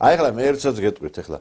აი ახლა მე ერთსაც გეტყვით ახლა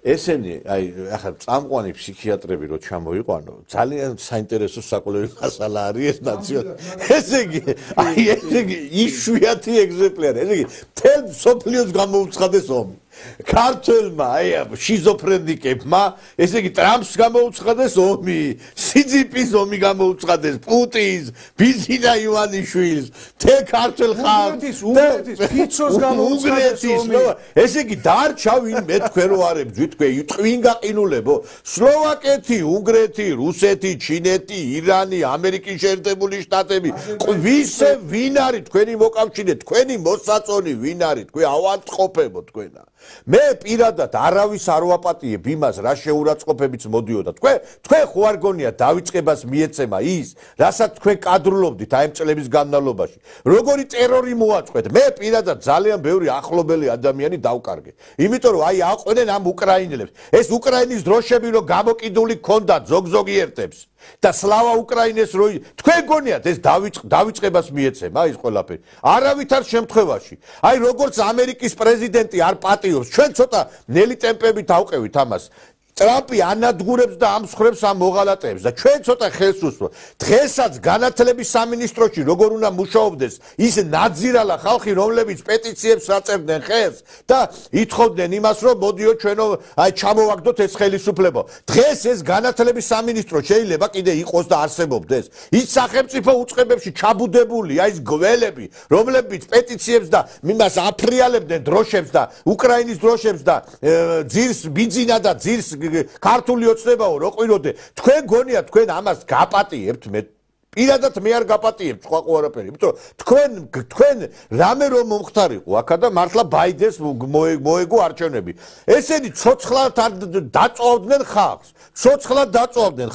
ესენი აი ახლა წამყვანი ფსიქიატრები რო ჩამოიყვანო ძალიან საინტერესო საკვლევი მასალა არის ეს ნაციონალური ესე იგი აი ესე იგი იშვიათი ეგზემპლარი ესე იგი თელ სოფლიოს გამოუცხადეს ომი ქართველმა აი შიზოფრენიკებმა ესე იგი ტრამპს გამოუცხადეს ომი სიძიპის ომი გამოუცხადეს პუტინს ბიზინა ივანიშვილს თელ ქართულ ხალხს უნგრეთის ფიცოს გამოუცხადეს ომი ესე იგი დარჩა ვინმე თქვენ რო არებთ თქვენ ტყვინ გაყინულებო სლოვაკეთი უნგრეთი რუსეთი ჩინეთი ირანი ამერიკის შეერთებული შტატები ყვისე ვინ არის თქვენი მოკავშირე თქვენი მოსაწონი ვინ არის თქვენ ავადმყოფებო თქვენა მე პირადად არავის არ ვაპატიებ იმას რა შეურაცხყოფებიც მოდიოდა თქვენ ხო არ გონია დავიწყებას მიეცემა ის რასაც თქვენ კადრულობდით აი ამ წლების განმავლობაში როგორი ტერორი მოაწყვეთ მე პირადად ძალიან ბევრი ახლობელი ადამიანი დავკარგე იმიტომ რომ აი აყვნენ ამ უკრაინელებს ეს უკრაინის დროშები რო გამოკიდული ქონდათ ზოგ-ზოგიერთებს და სლავა უკრაინეს რო თქვენ გონიათ ეს დავიწყებას მიეცემა ის ყველაფერი არავითარ შემთხვევაში აი როგორც ამერიკის პრეზიდენტი არ პატიობს ჩვენ ცოტა ნელი ტემპებით ავყევით ამას ტრამპი ანადგურებს და ამსხრებს ამ მოღალატეებს და ჩვენ ცოტა ხელს უსვამთ დღესაც განათლების სამინისტროში როგორ უნდა მუშაობდეს ის ნაძირალა ხალხი რომლებიც პეტიციებს აწერდნენ ხელს და ითხოვდნენ იმას რომ მოდიო ჩვენო აი ჩამოვაგდოთ ეს ხელისუფლება დღეს ეს განათლების სამინისტრო შეიძლება კიდე იყოს და არსებობდეს ის სახელმწიფო უწყებებში ჩაბუდებული აი ეს გველები რომლებიც პეტიციებს და იმას აფრიალებდნენ დროშებს და უკრაინის დროშებს და ძირს ბიძინა და ძირს ქართული ოცნებაო რო ყვიროდე თქვენ გონია თქვენ ამას გაპატიებთ მე პირადად მე არ გაპატიებ სხვა ყველაფერი იმიტომ თქვენ რამე რომ მომხდარიყო აქა და მართლა ბაიდენს მოეგო არჩევნები ესენი ცოცხლად დაწოვდნენ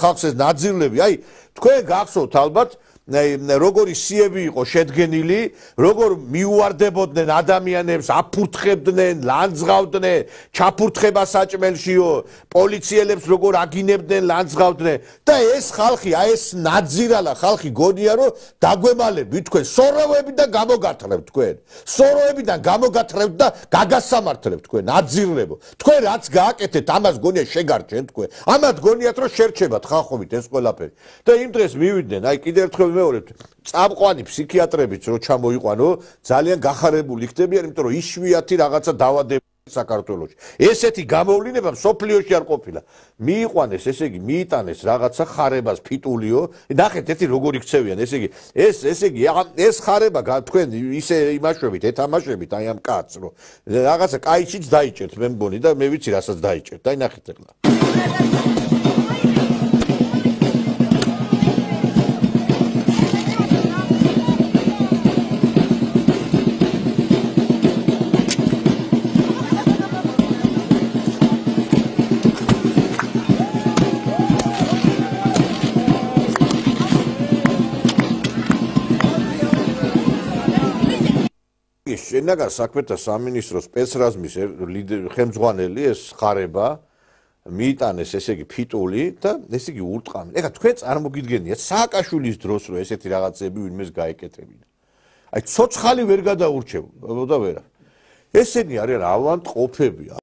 ხალხს ეს ნაძილები აი თქვენ გახსოვთ ალბათ როგორი სიები იყო შედგენილი როგორ მიუვარდებოდნენ ადამიანებს აფურთხებდნენ ლანძღავდნენ ჩაფურთხება საჭმელშიო პოლიციელებს როგორ აგინებდნენ ლანძღავდნენ და ეს ხალხი აი ეს ნაძირალა ხალხი გონია რომ დაგვემალები თქვენ სოროვებიდან გამოგათხრებთ თქვენ სოროვებიდან გამოგათხრებთ და გაგასამართლებთ თქვენ ნაძირლებო თქვენ რაც გააკეთეთ ამას გონია შეგარჩენ თქვენ ამათ გონიათ რომ შერჩებათ ხალხობით ეს ყველაფერი და იმ დღეს მივიდნენ აი კიდევ ერთხელ მეორეთ წამყვანი ფსიქიატრებიც რო ჩამოიყვანო ძალიან გახარებული ხდებიან იმიტომ რომ იშვიათი რაღაცა დავადები საქართველოში ესეთი გამოვლინება სოფლიოში არ ყოფილა მიიყვანეს ესე იგი მიიტანეს რაღაცა ხარებას ფიტულიო ნახეთ ეთი როგორი ქცევიან ესე იგი ეს ხარება თქვენ ისე იმაშვებით ეთამაშებით აი ამ კაცს რომ რაღაცა კაიჩიც დაიჭერთ მე მგონი და მე ვიცი რასაც დაიჭერთ აი ნახეთ ახლა შენაგან საქმეთა სამინისტროს სპეცრაზმის ხელმძღვანელი ეს ხარება მიიტანეს ესე იგი ფიტული და ესე იგი ურტყამი. ეხლა თქვენ წარმოგიდგენიათ სააკაშვილის დროს რომ ესეთი რაღაცები ვინმეს გაეკეთებინა. აი ცოცხალი ვერ გადაურჩევდა ვერა. ესენი არიან ავადმყოფები